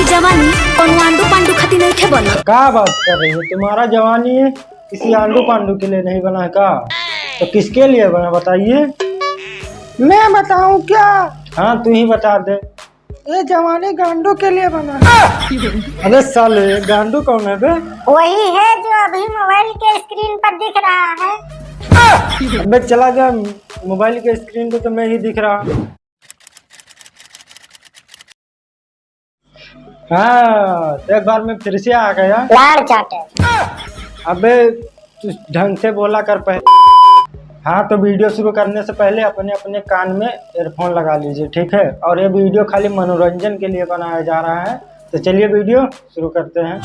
जवानी कौन आंडू पांडू खाती नहीं थे बना। क्या बात कर रही है? तुम्हारा जवानी किसी आंडू पांडू के लिए नहीं बना है का? तो किसके लिए बना बताइए? मैं बताऊं क्या? हाँ तू ही बता दे। ये जवानी गांडू के लिए बना। अरे साले गांडू कौन है बे? वही है जो अभी मोबाइल के स्क्रीन पर दिख रहा है। अबे चला जा, मोबाइल के स्क्रीन पे तो मैं ही दिख रहा। हाँ तो एक बार मैं फिर से आ गया। लाड़ चाटे। अबे तू ढंग से बोला कर पहले। हाँ तो वीडियो शुरू करने से पहले अपने अपने कान में एयरफोन लगा लीजिए, ठीक है? और ये वीडियो खाली मनोरंजन के लिए बनाया जा रहा है। तो चलिए वीडियो शुरू करते हैं।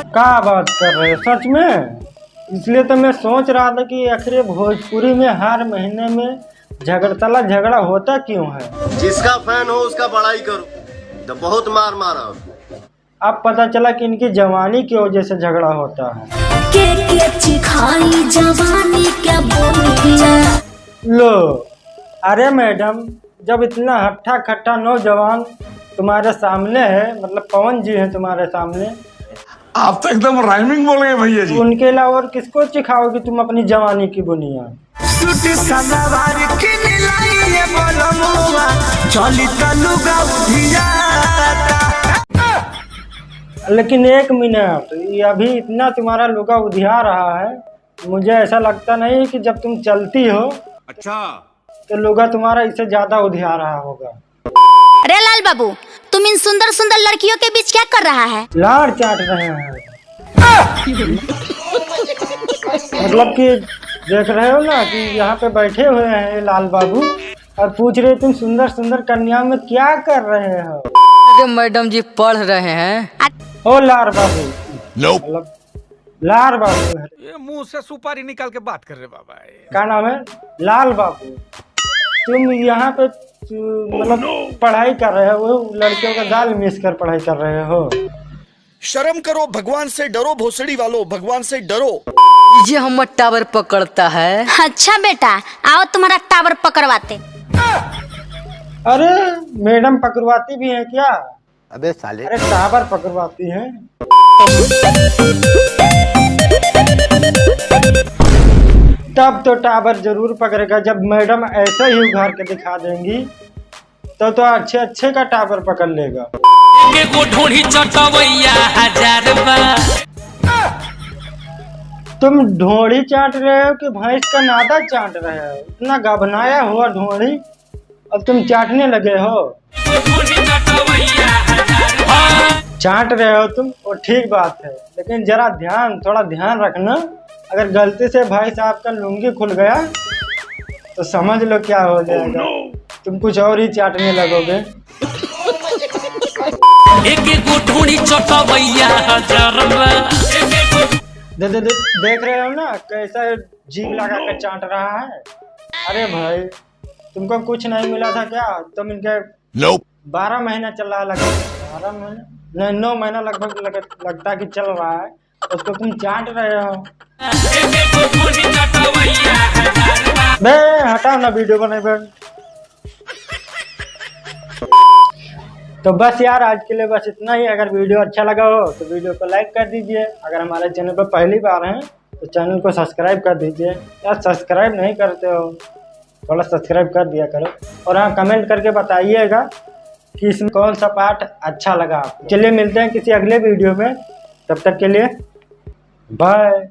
क्या बात कर रहे हो सच में? इसलिए तो मैं सोच रहा था कि आखिर भोजपुरी में हर महीने में झगड़ा होता क्यों है? जिसका फैन हो उसका बड़ाई करो तो बहुत मार मारा। अब पता चला कि इनकी जवानी की वजह से झगड़ा होता है। के चिखाई जवानी क्या बोलिया। लो अरे मैडम, जब इतना हट्ठा खट्टा नौजवान तुम्हारे सामने है, मतलब पवन जी हैं तुम्हारे सामने, आप तो एकदम राइमिंग बोल गए भैया जी। उनके अलावा और किसको चिखाओगी तुम अपनी जवानी की बुनियाद? लेकिन एक मिनट, ये अभी इतना तुम्हारा लुगा उधिया रहा है, मुझे ऐसा लगता नहीं कि जब तुम चलती हो अच्छा तो लुगा तुम्हारा इससे ज्यादा उधिया रहा होगा। अरे लाल बाबू, तुम इन सुंदर सुंदर लड़कियों के बीच क्या कर रहा है? लाड़ चाट रहे हैं। मतलब कि देख रहे हो ना कि यहाँ पे बैठे हुए हैं ये लाल बाबू और पूछ रहे तुम सुंदर सुंदर कन्या में क्या कर रहे हो? अरे मैडम जी पढ़ रहे हैं। ओ लार बाबू, मतलब लाल बाबू है। ये मुंह से सुपारी निकाल के बात कर रहे बाबा। क्या नाम है? लाल बाबू। तुम यहाँ पे मतलब पढ़ाई कर रहे हो, लड़कियों का गाल मिस कर पढ़ाई कर रहे हो। शर्म करो, भगवान से डरो, भोसड़ी वालों भगवान से डरो। ये हम टावर पकड़ता है। अच्छा बेटा, आओ तुम्हारा टावर पकड़वाते। अरे मैडम पकड़वाती भी है क्या? अबे साले, अरे टावर पकड़वाती है। तब तो टावर जरूर पकड़ेगा जब मैडम ऐसे ही उघार के दिखा देंगी, तो अच्छे अच्छे का टावर पकड़ लेगा। तुम ढोड़ी चाट रहे हो कि भैंस का नादा चाट रहे हो? इतना गबनाया हुआ ढोड़ी अब तुम चाटने लगे हो। चाट रहे हो तुम, वो ठीक बात है, लेकिन जरा थोड़ा ध्यान रखना। अगर गलती से भाई साहब का लुंगी खुल गया तो समझ लो क्या हो जाएगा। तुम कुछ और ही चाटने लगोगे। देख रहे हो ना कैसा जीभ लगा कर चाट रहा है। अरे भाई तुमको कुछ नहीं मिला था क्या? तुम इनके 12 महीना चल रहा, लगभग 12 महीना नहीं 9 महीना लगभग लगता कि चल रहा है, उसको तुम चाट रहे हो। बे हटाओ ना, वीडियो बने बे। तो बस यार आज के लिए बस इतना ही। अगर वीडियो अच्छा लगा हो तो वीडियो को लाइक कर दीजिए। अगर हमारे चैनल पर पहली बार हैं तो चैनल को सब्सक्राइब कर दीजिए। यार सब्सक्राइब नहीं करते हो, थोड़ा सब्सक्राइब कर दिया करो। और हाँ कमेंट करके बताइएगा कि इसमें कौन सा पार्ट अच्छा लगा आपको। चलिए मिलते हैं किसी अगले वीडियो में, तब तक के लिए बाय।